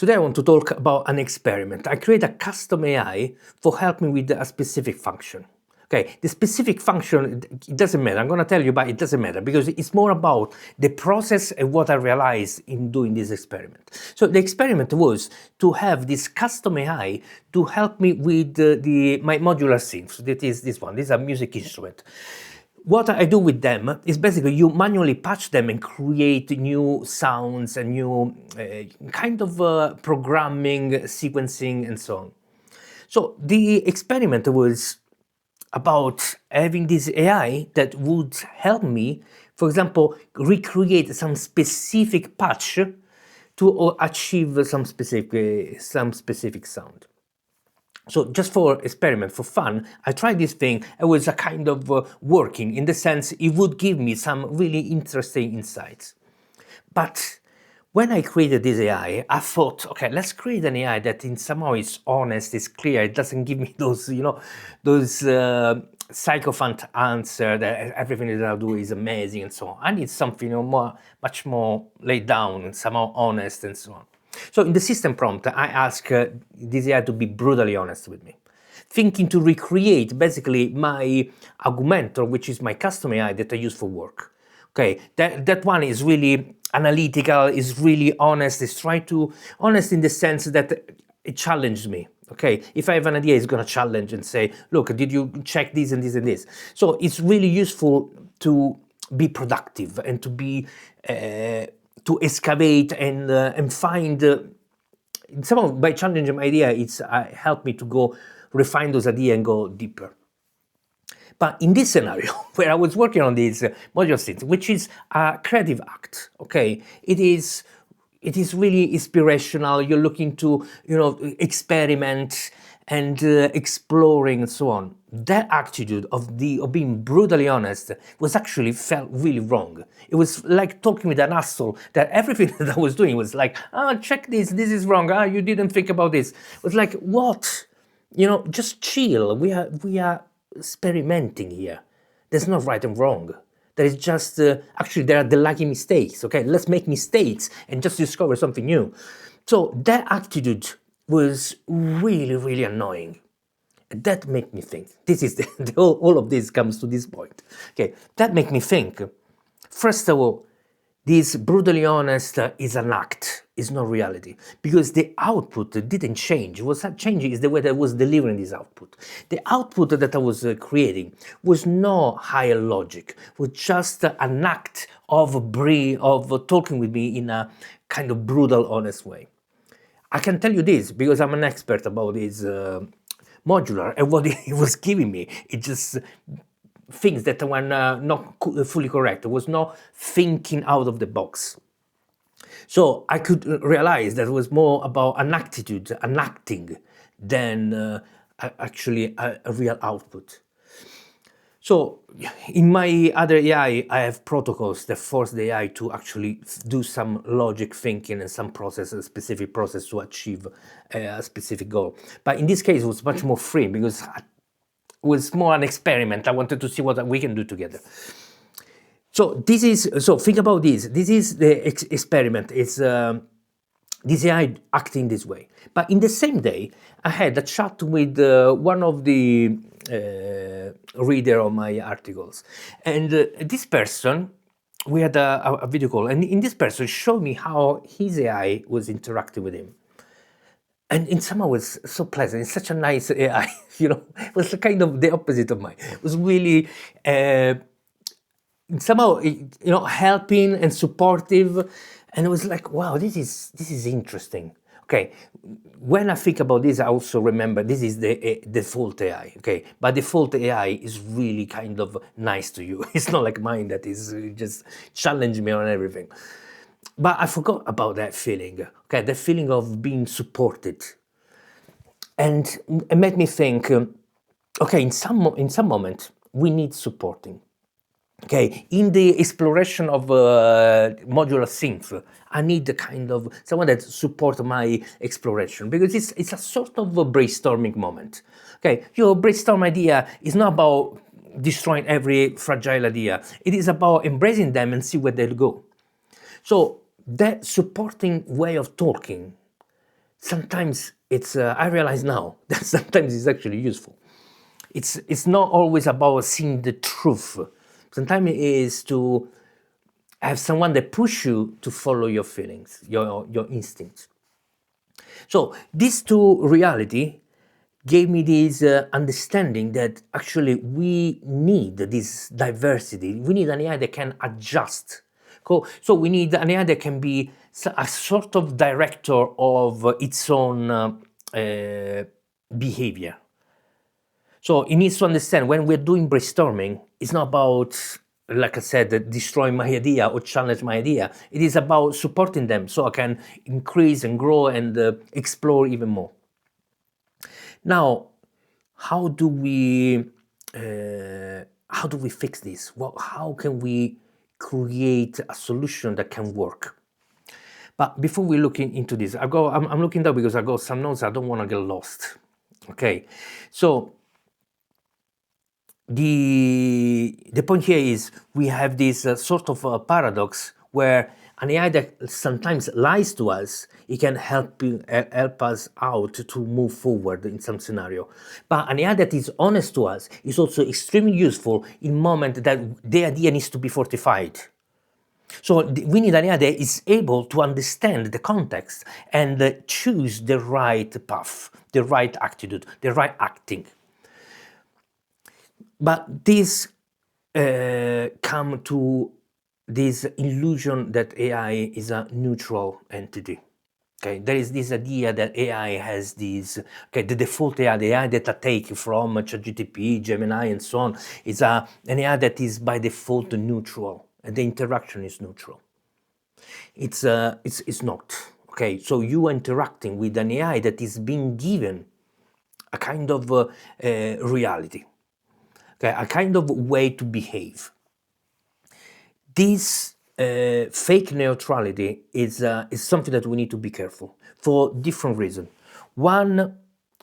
Today I want to talk about an experiment. I create a custom AI for help me with a specific function. Okay, the specific function, it doesn't matter. I'm going to tell you, but it doesn't matter because it's more about the process and what I realized in doing this experiment. So the experiment was to have this custom AI to help me with my modular synths. That is this one. This is a music instrument. What I do with them is basically you manually patch them and create new sounds and new kind of programming, sequencing, and so on. So the experiment was about having this AI that would help me, for example, recreate some specific patch to achieve some specific sound. So just for experiment, for fun, I tried this thing. It was a kind of working in the sense it would give me some really interesting insights. But when I created this AI, I thought, okay, let's create an AI that in somehow is honest, is clear. It doesn't give me those, those sycophant answer that everything that I do is amazing and so on. I need something much more laid down and somehow honest and so on. So in the system prompt, I ask this AI to be brutally honest with me, thinking to recreate basically my Augmentor, which is my custom AI that I use for work. Okay, that one is really analytical, is really honest, is honest in the sense that it challenged me. Okay, if I have an idea, it's going to challenge and say, look, did you check this and this and this? So it's really useful to be productive and to be to excavate and find. Somehow by challenging my idea, it's helped me to go refine those ideas and go deeper. But in this scenario, where I was working on this modular synth, which is a creative act, okay, it is really inspirational. You're looking to, experiment and exploring and so on. That attitude of being brutally honest was actually felt really wrong. It was like talking with an asshole. That everything that I was doing was like, check this is wrong. You didn't think about this. It was like, what? Just chill. We are experimenting here. There's no right and wrong. There is just actually there are the lucky mistakes. Okay, let's make mistakes and just discover something new. So that attitude was really, really annoying. That made me think. This is all of this comes to this point. Okay, that made me think. First of all, this brutally honest is an act, is not reality, because the output didn't change. What's changing is the way that I was delivering this output. The output that I was creating was not higher logic, was just an act of talking with me in a kind of brutal, honest way. I can tell you this because I'm an expert about this modular, and what it was giving me, it just things that were not fully correct. I was not thinking out of the box. So I could realize that it was more about an attitude, an acting, than actually a real output. So in my other AI, I have protocols that force the AI to actually do some logic thinking and some process, a specific process to achieve a specific goal. But in this case, it was much more free because was more an experiment. I wanted to see what we can do together. So think about this. This is the experiment. It's this AI acting this way. But in the same day, I had a chat with one of the reader of my articles, and this person, we had a video call, and in this person showed me how his AI was interacting with him. And in somehow was so pleasant. It's such a nice AI, It was kind of the opposite of mine. It was really somehow, helping and supportive. And it was like, wow, this is interesting. Okay, when I think about this, I also remember this is the default AI. Okay, but default AI is really kind of nice to you. It's not like mine that is just challenging me on everything. But I forgot about that feeling, okay, the feeling of being supported. And it made me think, okay, in some moment, we need supporting. Okay, in the exploration of modular synth, I need the kind of someone that supports my exploration because it's a sort of a brainstorming moment. Okay, your brainstorm idea is not about destroying every fragile idea. It is about embracing them and see where they'll go. So that supporting way of talking sometimes it's, I realize now that sometimes it's actually useful. It's not always about seeing the truth. Sometimes it is to have someone that push you to follow your feelings, your instincts. So these two reality gave me this understanding that actually we need this diversity. We need an AI that can adjust. So we need an AI that can be a sort of director of its own behavior. So it needs to understand when we're doing brainstorming, it's not about, like I said, destroying my idea or challenge my idea. It is about supporting them so I can increase and grow and explore even more. Now, how do we fix this? Well, how can we create a solution that can work? But before we look into this, I'm looking down because I got some notes. I don't want to get lost. Okay, so the point here is we have this sort of paradox where an AI that sometimes lies to us, it can help us out to move forward in some scenario. But an AI that is honest to us is also extremely useful in moment that the idea needs to be fortified. So we need an AI that is able to understand the context and choose the right path, the right attitude, the right acting. But this come to this illusion that AI is a neutral entity. Okay, there is this idea that AI has these, okay, the default AI, the AI that I take from ChatGPT, Gemini, and so on, is an AI that is by default neutral, and the interaction is neutral. It's not. Okay, so you are interacting with an AI that is being given a kind of reality, okay, a kind of way to behave. This fake neutrality is something that we need to be careful for different reasons. One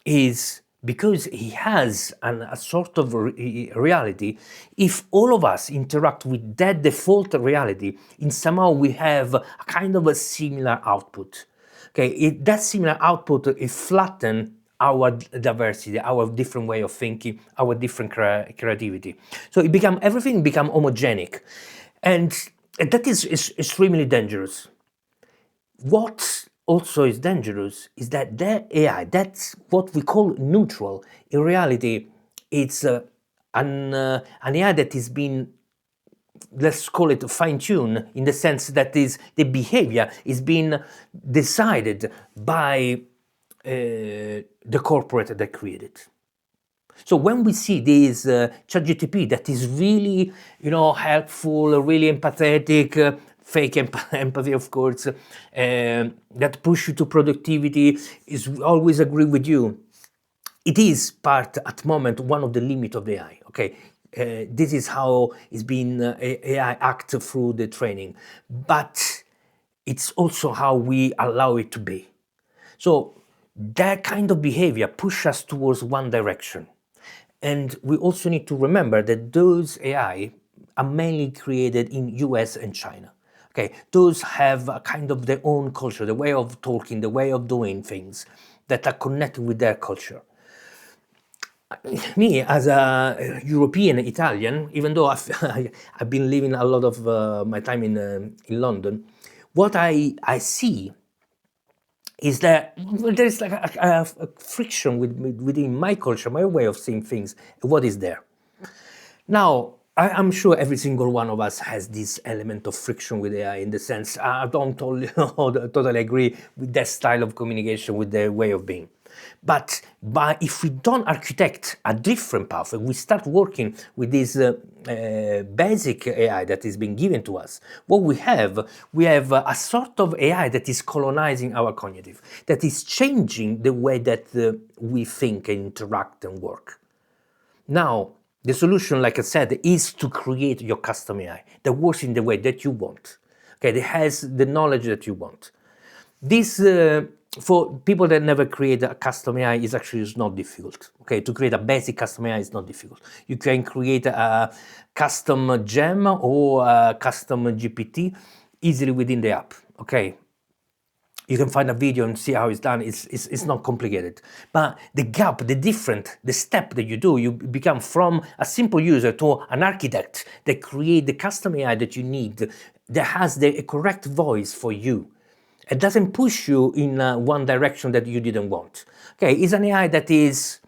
is because he has a sort of reality. If all of us interact with that default reality, in somehow we have a kind of a similar output. Okay, that similar output is flatten our diversity, our different way of thinking, our different creativity. So everything become homogenic. And that is extremely dangerous. What also is dangerous is that AI, that's what we call neutral. In reality, it's an AI that is being, let's call it fine-tuned, in the sense that is the behavior is being decided by the corporate that created it. So when we see this ChatGPT that is really, helpful, really empathetic, fake empathy, of course, that push you to productivity, is always agree with you. It is part, at the moment, one of the limits of AI. Okay, this is how it's been AI act through the training, but it's also how we allow it to be. So that kind of behavior pushes us towards one direction. And we also need to remember that those AI are mainly created in US and China. Okay, those have a kind of their own culture, the way of talking, the way of doing things that are connected with their culture. Me, as a European Italian, even though I've been living a lot of my time in London, what I see is that there's like a friction within my culture, my way of seeing things, what is there. Now, I'm sure every single one of us has this element of friction with AI, in the sense I don't totally agree with that style of communication, with their way of being. But if we don't architect a different path, and we start working with this basic AI that is being given to us, what we have a sort of AI that is colonizing our cognitive, that is changing the way that we think and interact and work. Now, the solution, like I said, is to create your custom AI that works in the way that you want, okay, that has the knowledge that you want. This, for people that never create a custom AI, is not difficult. Okay, to create a basic custom AI is not difficult. You can create a custom gem or a custom GPT easily within the app. Okay, You can find a video and see how it's done. It's not complicated. But the gap, the step that you do, you become from a simple user to an architect that create the custom AI that you need, that has the correct voice for you. It doesn't push you in one direction that you didn't want. Okay, it's an AI that is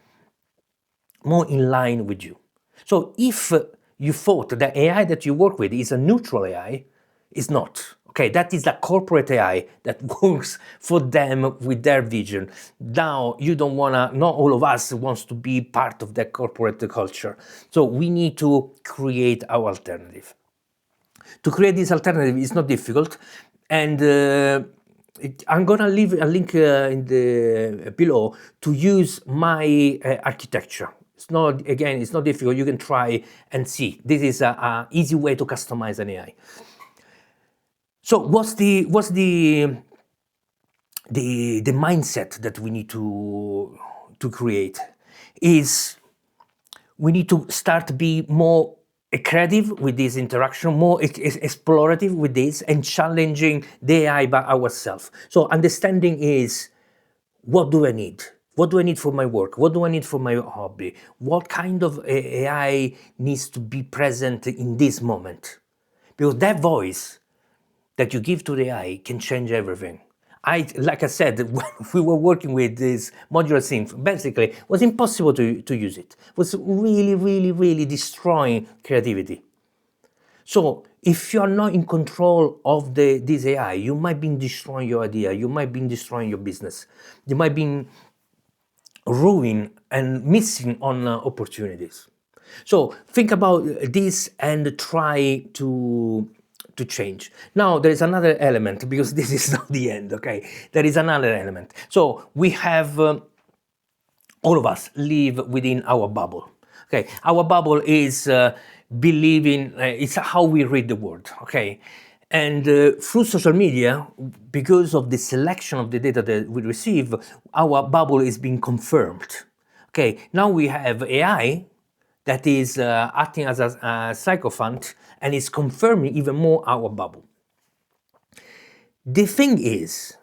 more in line with you. So if you thought that AI that you work with is a neutral AI, it's not. Okay, that is a corporate AI that works for them with their vision. Now, you don't wanna, not all of us wants to be part of that corporate culture. So we need to create our alternative. To create this alternative is not difficult, and I'm gonna leave a link in the below to use my architecture. It's not, again, it's not difficult. You can try and see. This is a easy way to customize an AI. So what's the mindset that we need to create? Is we need to start to be more creative with this interaction, more explorative with this, and challenging the AI by ourselves. So understanding is, what do I need? What do I need for my work? What do I need for my hobby? What kind of AI needs to be present in this moment? Because that voice that you give to the AI can change everything. Like I said, when we were working with this modular theme, basically, it was impossible to use it. It was really, really, really destroying creativity. So if you are not in control of this AI, you might be destroying your idea, you might be destroying your business, you might be ruining and missing on opportunities. So think about this and try to change. Now there is another element, because this is not the end, okay? There is another element. So we have, all of us live within our bubble, okay? Our bubble is believing, it's how we read the world, okay? And through social media, because of the selection of the data that we receive, our bubble is being confirmed. Okay, now we have AI that is acting as a sycophant and is confirming even more our bubble. The thing is,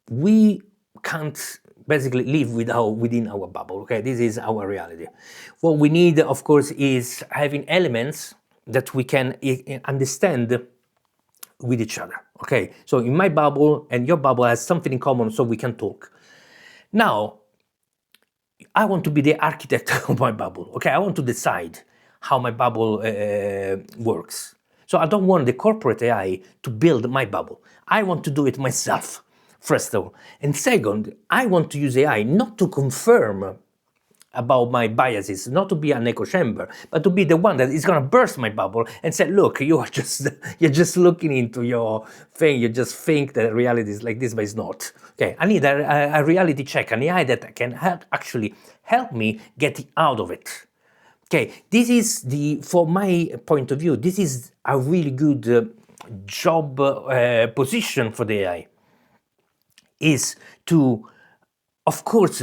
we can't basically live within our bubble, okay? This is our reality. What we need, of course, is having elements that we can understand with each other, okay? So in my bubble and your bubble has something in common, so we can talk. Now, I want to be the architect of my bubble, okay? I want to decide how my bubble works. So I don't want the corporate AI to build my bubble. I want to do it myself, first of all. And second, I want to use AI not to confirm about my biases, not to be an echo chamber, but to be the one that is going to burst my bubble and say, look, you're just looking into your thing, you just think that reality is like this, but it's not. Okay, I need a reality check, an AI that can actually help me get out of it. Okay, this is for my point of view, this is a really good job position for the AI, is to, of course,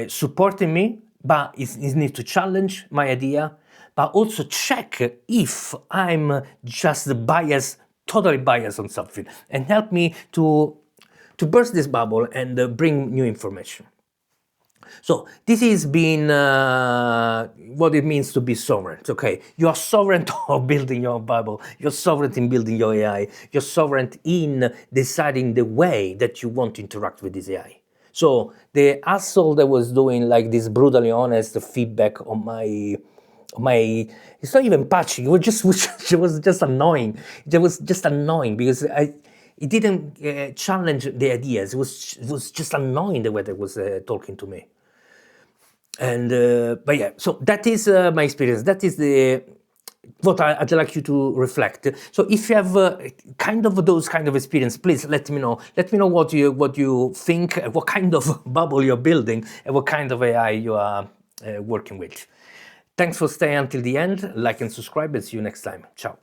supporting me, but it needs to challenge my idea, but also check if I'm just biased, totally biased on something, and help me to burst this bubble and bring new information. So this has been what it means to be sovereign. Okay, you are sovereign of building your bubble. You're sovereign in building your AI. You're sovereign in deciding the way that you want to interact with this AI. So the asshole that was doing like this brutally honest feedback on my, it's not even patching. It was just annoying. It was just annoying because it didn't challenge the ideas. It was just annoying the way they was talking to me. And but yeah, so that is my experience. That is what I'd like you to reflect. So if you have kind of those kind of experience, please let me know. Let me know what you think, what kind of bubble you're building, and what kind of AI you are working with. Thanks for staying until the end. Like and subscribe, and see you next time. Ciao.